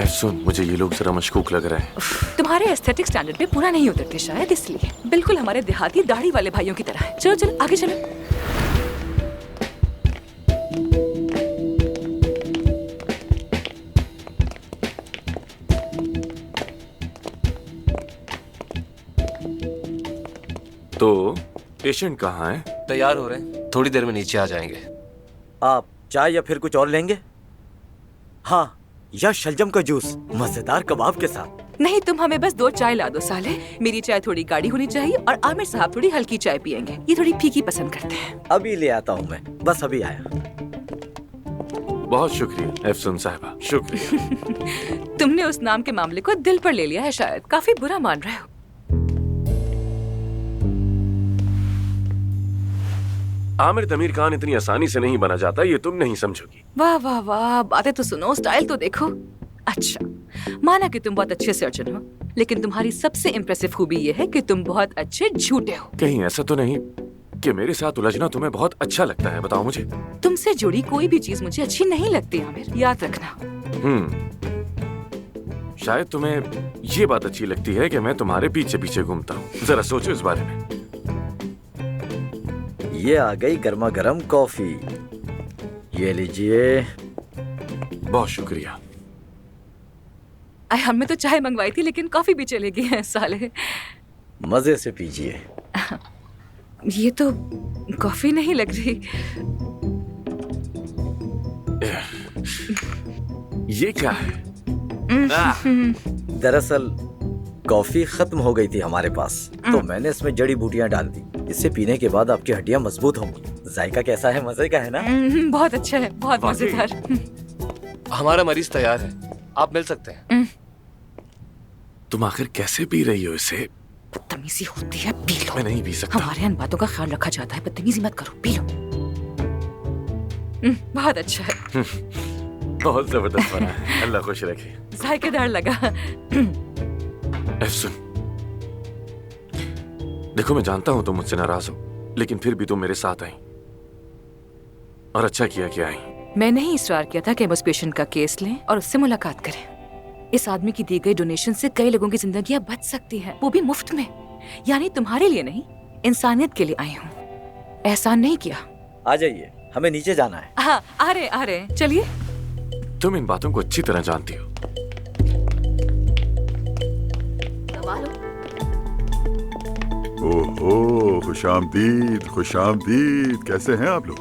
सुन, मुझे ये लोग जरा मशकूक लग रहे हैं। तुम्हारे एस्थेटिक स्टैंडर्ड पे पूरा नहीं उतरते शायद, इसलिए। बिल्कुल हमारे देहाती दाढ़ी वाले भाइयों की तरह है। चलो चलो आगे चलो। तो पेशेंट कहाँ है? तैयार हो रहे हैं, थोड़ी देर में नीचे आ जाएंगे। आप चाय या फिर कुछ और लेंगे? हाँ, या शलजम का जूस मजेदार कबाब के साथ। नहीं, तुम हमें बस 2 चाय ला दो साले। मेरी चाय थोड़ी गाढ़ी होनी चाहिए और आमिर साहब थोड़ी हल्की चाय पियेंगे। ये थोड़ी फीकी पसंद करते हैं। अभी ले आता हूँ मैं, बस अभी आया। बहुत शुक्रिया एफसून साहिबा, शुक्रिया। तुमने उस नाम के मामले को दिल पर ले लिया है शायद। काफी बुरा मान रहे हो। आमिर तमीर खान इतनी आसानी से नहीं बना जाता, ये तुम नहीं समझोगी। वाह वाह वाह, बातें तो सुनो, स्टाइल तो देखो। अच्छा, माना कि तुम बहुत अच्छे सर्जन हो, लेकिन तुम्हारी सबसे इम्प्रेसिव खूबी ये है कि तुम बहुत अच्छे झूठे हो। कहीं ऐसा तो नहीं कि मेरे साथ उलझना तुम्हें बहुत अच्छा लगता है? बताओ मुझे। तुमसे जुड़ी कोई भी चीज मुझे अच्छी नहीं लगती आमिर, याद रखना। शायद तुम्हें ये बात अच्छी लगती है कि मैं तुम्हारे पीछे पीछे घूमता हूँ। जरा सोचो इस बारे में। ये आ गई गर्मा गर्म कॉफी, ये लीजिए। बहुत शुक्रिया। हमने तो चाय मंगवाई थी, लेकिन कॉफी भी चलेगी है साले। मजे से पीजिए। ये तो कॉफी नहीं लग रही। ये क्या है? दरअसल कॉफी खत्म हो गई थी हमारे पास, तो मैंने इसमें जड़ी बूटियां डाल दी। इसे पीने के बाद आपकी हड्डियां मजबूत होंगी। जायका कैसा है? मजे का है ना? बहुत अच्छा है, बहुत मजेदार। हमारा मरीज तैयार है, आप मिल सकते हैं। तुम आखिर कैसे पी रही हो इसे? बदतमीजी होती है, पी लो। मैं नहीं पी सकता। हमारे इन बातों का ख्याल रखा जाता है, बदतमीजी मत करो, पी लो। बहुत अच्छा है। बहुत जबरदस्त बना है, अल्लाह खुश रखे। जायकेदार लगा। सुन, देखो मैं जानता हूं तुम मुझसे नाराज हो, लेकिन फिर भी तुम मेरे साथ आई, और अच्छा किया कि आई। मैंने ही इसरार किया था कि हम उस पेशेंट का केस लें और उससे मुलाकात करें। इस आदमी की दी गई डोनेशन से कई लोगों की जिंदगियां बच सकती हैं, वो भी मुफ्त में। यानी तुम्हारे लिए नहीं, इंसानियत के लिए आई हूँ। एहसान नहीं किया। आ जाइए, हमें नीचे जाना है। हाँ, आ रहे चलिए। तुम इन बातों को अच्छी तरह जानती हो। ओहो, खुशामदीद खुशामदीद। कैसे हैं आप लोग?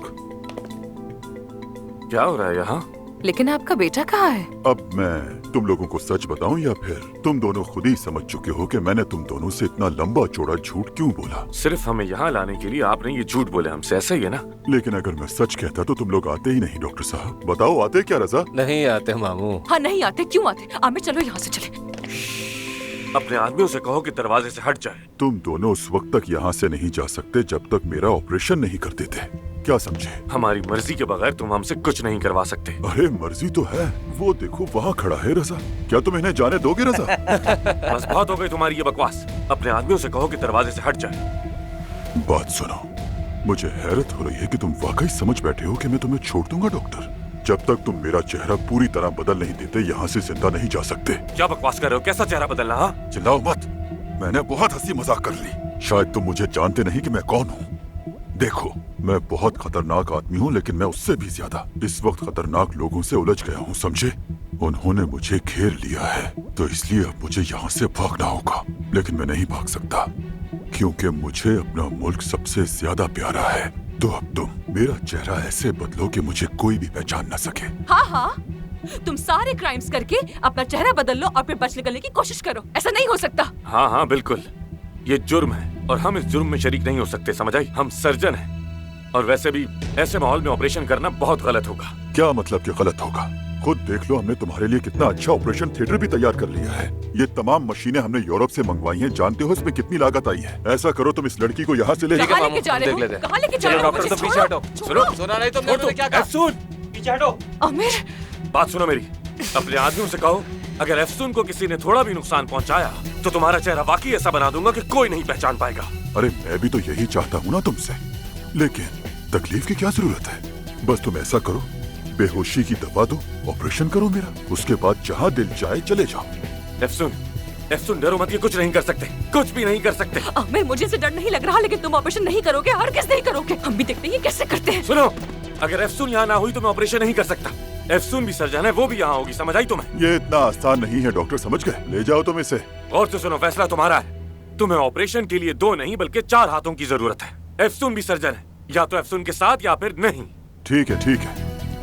क्या हो रहा है यहाँ? लेकिन आपका बेटा कहाँ है? अब मैं तुम लोगों को सच बताऊं या फिर तुम दोनों खुद ही समझ चुके हो कि मैंने तुम दोनों से इतना लंबा चौड़ा झूठ क्यों बोला? सिर्फ हमें यहाँ लाने के लिए आपने ये झूठ बोले हमसे, ऐसा ही है ना? लेकिन अगर मैं सच कहता तो तुम लोग आते ही नहीं। डॉक्टर साहब बताओ, आते क्या? रजा नहीं आते मामू। हाँ नहीं आते, क्यों आते? आमिर चलो यहाँ से चले। अपने आदमियों से कहो कि दरवाजे से हट जाए। तुम दोनों उस वक्त तक यहाँ से नहीं जा सकते जब तक मेरा ऑपरेशन नहीं कर देते। क्या समझे? हमारी मर्जी के बगैर तुम हमसे कुछ नहीं करवा सकते। अरे मर्जी तो है, वो देखो वहाँ खड़ा है रजा। क्या तुम इन्हें जाने दोगे रजा? बस बहुत हो गई तुम्हारी ये बकवास। अपने आदमियों से कहो कि दरवाजे से हट जाए। बात सुनो, मुझे हैरत हो रही है कि तुम वाकई समझ बैठे हो कि मैं तुम्हें छोड़ दूंगा डॉक्टर। जब तक तुम मेरा चेहरा पूरी तरह बदल नहीं देते यहाँ से जिंदा नहीं जा सकते। क्या बकवास कर रहे हो? कैसा चेहरा बदलना? हाँ? चिल्लाओ मत, मैंने बहुत हंसी मजाक कर ली। शायद तुम मुझे जानते नहीं कि मैं कौन हूँ। देखो, मैं बहुत खतरनाक आदमी हूँ, लेकिन मैं उससे भी ज्यादा इस वक्त खतरनाक लोगों से उलझ गया हूँ, समझे? उन्होंने मुझे घेर लिया है, तो इसलिए अब मुझे यहाँ से भागना होगा। लेकिन मैं नहीं भाग सकता, क्योंकि मुझे अपना मुल्क सबसे ज्यादा प्यारा है। तो अब तुम मेरा चेहरा ऐसे बदलो कि मुझे कोई भी पहचान न सके। हाँ हाँ, तुम सारे क्राइम्स करके अपना चेहरा बदल लो और फिर बच निकलने की कोशिश करो। ऐसा नहीं हो सकता। हाँ हाँ बिल्कुल, ये जुर्म है और हम इस जुर्म में शरीक नहीं हो सकते, समझ आई? हम सर्जन हैं और वैसे भी ऐसे माहौल में ऑपरेशन करना बहुत गलत होगा। क्या मतलब कि गलत होगा? खुद देख लो, हमने तुम्हारे लिए कितना अच्छा ऑपरेशन थिएटर भी तैयार कर लिया है। ये तमाम मशीनें हमने यूरोप से मंगवाई हैं। जानते हो इसमें कितनी लागत आई है? ऐसा करो, तुम इस लड़की को यहाँ से ले कहाँ लेके जा रहे हो? कहाँ लेके जा रहे हो? डॉक्टर तो पीछे हटो। सुनो, सुना नहीं तुमने क्या कहा? एफसून, पीछे हटो। आमिर, बात सुनो मेरी। अपने आदमियों से कहो, अगर एफसून को किसी ने थोड़ा भी नुकसान पहुंचाया तो तुम्हारा चेहरा वाकई ऐसा बना दूंगा कि कोई नहीं पहचान पाएगा। अरे मैं भी तो यही चाहता हूँ ना तुमसे, लेकिन तकलीफ की क्या जरूरत है? बस तुम ऐसा करो, बेहोशी की दवा दो, ऑपरेशन करो मेरा, उसके बाद जहाँ दिल चाहे चले जाओ। एफसुन डरो मत, ये कुछ नहीं कर सकते, कुछ भी नहीं कर सकते। आमिर मुझे से डर नहीं लग रहा, लेकिन तुम ऑपरेशन नहीं करोगे, हर किस नहीं करोगे। हम भी देखते हैं ये कैसे करते हैं। सुनो, अगर एफसुन यहाँ ना हुई तो मैं ऑपरेशन नहीं कर सकता। एफसुन भी सर्जन है, वो भी यहाँ होगी, समझ आई तुम्हें? ये इतना आसान नहीं है डॉक्टर, समझ गए? ले जाओ तुम इसे। और तो सुनो, फैसला तुम्हारा है। तुम्हें ऑपरेशन के लिए 2 नहीं बल्कि 4 हाथों की जरूरत है। एफसुन भी सर्जन है, या तो एफसुन के साथ या फिर नहीं। ठीक है,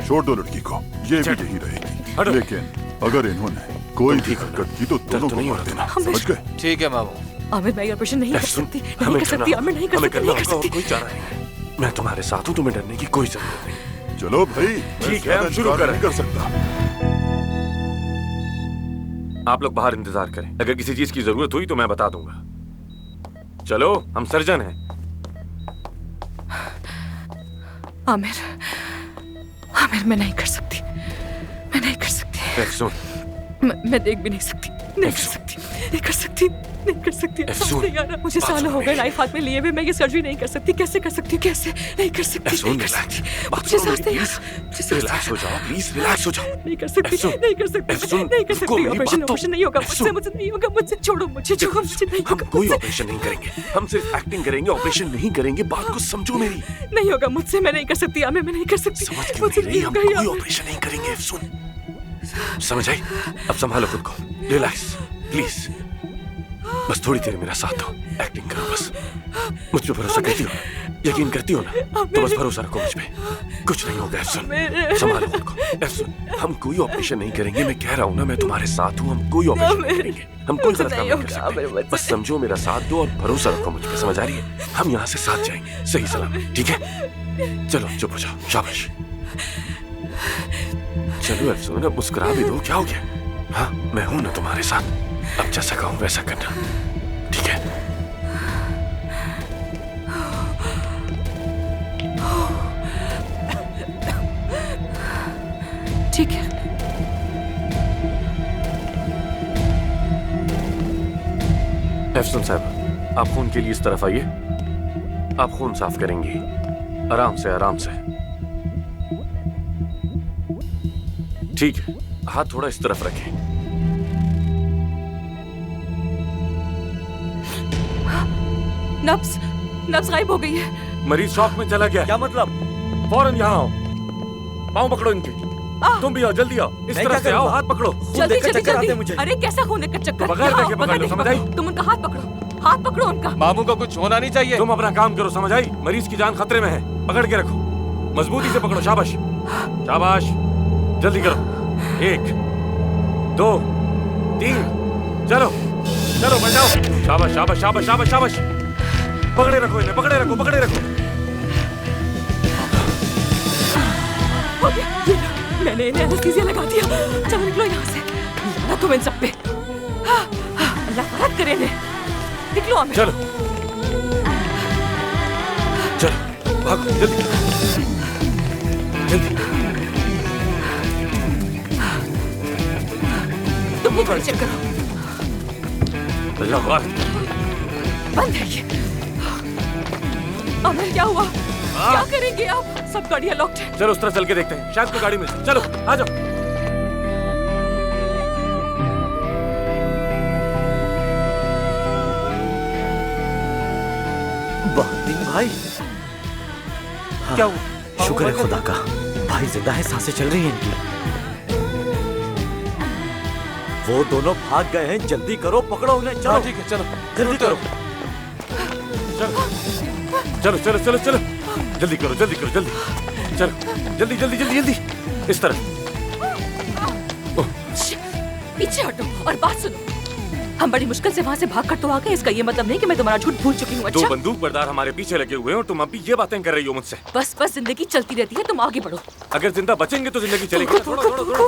छोड़ दो लड़की को, ये भी यही रहेगी। लेकिन अगर इन्होंने कोई भी हरकत की तो दोनों को मार देना, समझ गए? ठीक है मामू। आमिर मैं ऑपरेशन नहीं कर सकती, नहीं कर सकती, आमिर नहीं कर सकती, नहीं कर सकती। कोई चारा नहीं, मैं तुम्हारे साथ हूँ, तुम्हें डरने की कोई जरूरत नहीं। चलो भाई, ठीक है, हम शुरू करें। नहीं कर सकता। आप लोग बाहर इंतजार करें, अगर किसी चीज की जरूरत हुई तो मैं बता दूंगा। चलो, हम सर्जन हैं। आमिर, आमिर मैं नहीं कर सकती, मैं नहीं कर सकती। एफसुन, मैं देख भी नहीं सकती, नहीं कर सकती, नहीं कर सकती, नहीं कर सकती। एफसुन, यार मुझे सालों हो गए नाइफ हाथ में लिए हुए, मैं ये सर्जरी नहीं कर सकती। कैसे कर सकती, कैसे नहीं कर सकती, एफसुन, नहीं कर रिलैक्स, सकती। बात मुझे सुनो सांस नहीं, मेरी, मुझे सांस रिलैक्स हो जाओ, प्लीज रिलैक्स हो जाओ। नहीं कर सकती, एफसुन, नहीं कर सकती, एफसुन, नहीं कर रुको, सकती। मेरी ऑपरेशन बात तो- ऑपरेशन नहीं होगा मुझसे, एफसुन। मुझे नहीं होगा, मुझसे छोड़ो, मुझे छोड़ो, मुझे नहीं हम होगा, कोई मुझसे ऑपरेशन नहीं करेंगे, हम सिर्फ एक्टिंग करेंगे, ऑपरेशन नहीं करेंगे। बात को समझो मेरी। नहीं होगा मुझसे, मैं नहीं कर सकती। आमिर मैं नहीं कर सकती, समझ क्यों मुझसे नहीं नहीं रही? हम होगा। कोई ऑपरेशन नहीं करेंगे। एफसुन, समझ आई? अब संभालो खुद को, रिलैक्स प्लीज। बस थोड़ी देर मेरा साथ दो, एक्टिंग करो बस। मुझ पे भरोसा करती हो, यकीन करती हो ना? तो बस भरोसा रखो मुझ पे, कुछ नहीं होगा। एफसुन, संभालो खुद को। एफसुन, हम कोई ऑपरेशन नहीं करेंगे, मैं कह रहा हूँ ना, मैं तुम्हारे साथ हूँ। हम कोई ऑपरेशन नहीं करेंगे, हम कोई गलत काम नहीं कर सकते। बस समझो, मेरा साथ दो और भरोसा रखो मुझ पे, समझ आ रही है? हम यहाँ से साथ जाएंगे, सही सलामत, ठीक है? चलो चुप हो जाओ, शाबाश। चलो एफसुन, अब मुस्कुरा भी दो, क्या हो गया? हाँ, मैं हूं ना तुम्हारे साथ। अब जैसा कहूं वैसा करना, ठीक है? ठीक है। एफसुन साहब, आप खून के लिए इस तरफ आइए। आप खून साफ करेंगी, आराम से आराम से। ठीक है, हाथ थोड़ा इस तरफ रखें। नब्ज नब्ज गायब हो गई है। मरीज शॉक में चला गया। क्या मतलब? फौरन यहाँ आओ, पाँव पकड़ो इनके। तुम भी आओ, जल्दी आओ, इस तरफ से आओ, हाथ पकड़ो। जल्दी देखकर जल्दी चक्कर आते हैं जल्दी। मुझे। अरे कैसा खून देकर चक्कर? बगैर यहाँ देखे आओ, पकड़ बगैर लो, देखे समझ आई? पकड़ो। तुम उनका हाथ पकड़ो, हाथ पकड़ो उनका। मामू को कुछ होना नहीं चाहिए। तुम अपना काम करो, समझ आई? मरीज की जान खतरे में है, पकड़ के रखो, मजबूती से पकड़ो। शाबाश शाबाश, जल्दी करो। 1 2 3, चलो चलो, बचाओ। शाबाश शाबाश शाबाश शाबाश शाबाश। पकड़े रखो इन्हें, पकड़े रखो, पकड़े रखो। हो गया, ये लो, मैंने इन्हें एनेस्थीसिया लगा दिया। चलो निकलो यहाँ से, लाना तुम इन सब पे। अल्लाह फरक करे इन्हें। निकलो आमिर। चलो चलो, भागो जल्दी जल्दी। तुम भी थोड़ी चेक करो। अल्लाह वाह, बंद है ये। आमिर क्या हुआ? क्या करेंगे आप? सब गाड़ियाँ लॉक्ड है। चलो उस तरफ चल के देखते हैं, शायद कोई गाड़ी मिल जाए। चलो आ जाओ। बहादुर भाई, क्या हुआ? शुक्र है खुदा का, भाई जिंदा है, सांसें चल रही हैं इनकी। वो दोनों भाग गए हैं, जल्दी करो, पकड़ो उन्हें। चलो हाँ, ठीक है, चलो जल्दी करो। चलो चलो चलो चलो, जल्दी करो, जल्दी करो, जल्दी। चलो जल्दी जल्दी जल्दी जल्दी, इस तरफ। पीछे हटो और बात सुनो। हम बड़ी मुश्किल से वहाँ से भाग कर तो आ गए, इसका ये मतलब नहीं कि मैं तुम्हारा झूठ भूल चुकी हूँ। 2 अच्छा, बंदूक बरदार हमारे पीछे लगे हुए हैं और तुम अब भी ये बातें कर रही हो मुझसे। बस बस, जिंदगी चलती रहती है, तुम आगे बढ़ो। अगर जिंदा बचेंगे तो जिंदगी चलेगी। थोड़ा थोड़ा थोड़ा।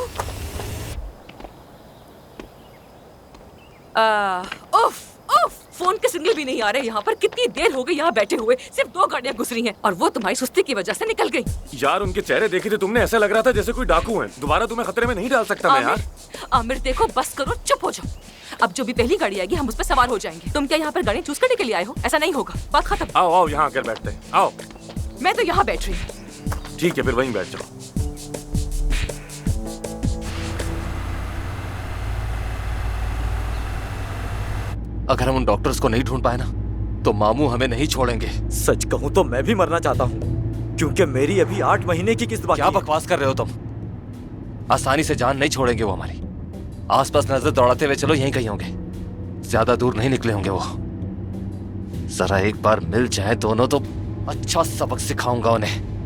उफ उफ, फोन के सिग्नल भी नहीं आ रहे यहाँ पर। कितनी देर हो गई यहाँ बैठे हुए, सिर्फ 2 गाड़ियाँ गुजरी हैं और वो तुम्हारी सुस्ती की वजह से निकल गई। यार उनके चेहरे देखे थे तुमने, ऐसा लग रहा था जैसे कोई डाकू है। दोबारा तुम्हें खतरे में नहीं डाल सकता मैं यार। आमिर देखो, बस करो, चुप हो जाओ। अब जो भी पहली गाड़ी आएगी हम उस पर सवार हो जाएंगे। तुम क्या यहाँ पर गाड़ी चूज करने के लिए आए हो? ऐसा नहीं होगा, बात खत्म। आओ आओ, यहाँ आकर बैठते हैं, आओ। मैं तो यहाँ बैठ रही हूँ। ठीक है, फिर वहीं बैठ जाओ। अगर हम उन डॉक्टर्स को नहीं ढूंढ पाए ना तो मामू हमें नहीं छोड़ेंगे। सच कहूँ तो मैं भी मरना चाहता हूँ, क्योंकि मेरी अभी 8 महीने की किस्त बाकी क्या है। बकवास कर रहे हो तुम? आसानी से जान नहीं छोड़ेंगे वो हमारी। आसपास नजर दौड़ाते हुए चलो, यहीं कहीं होंगे, ज्यादा दूर नहीं निकले होंगे वो। जरा एक बार मिल जाए दोनों तो अच्छा सबक सिखाऊंगा उन्हें।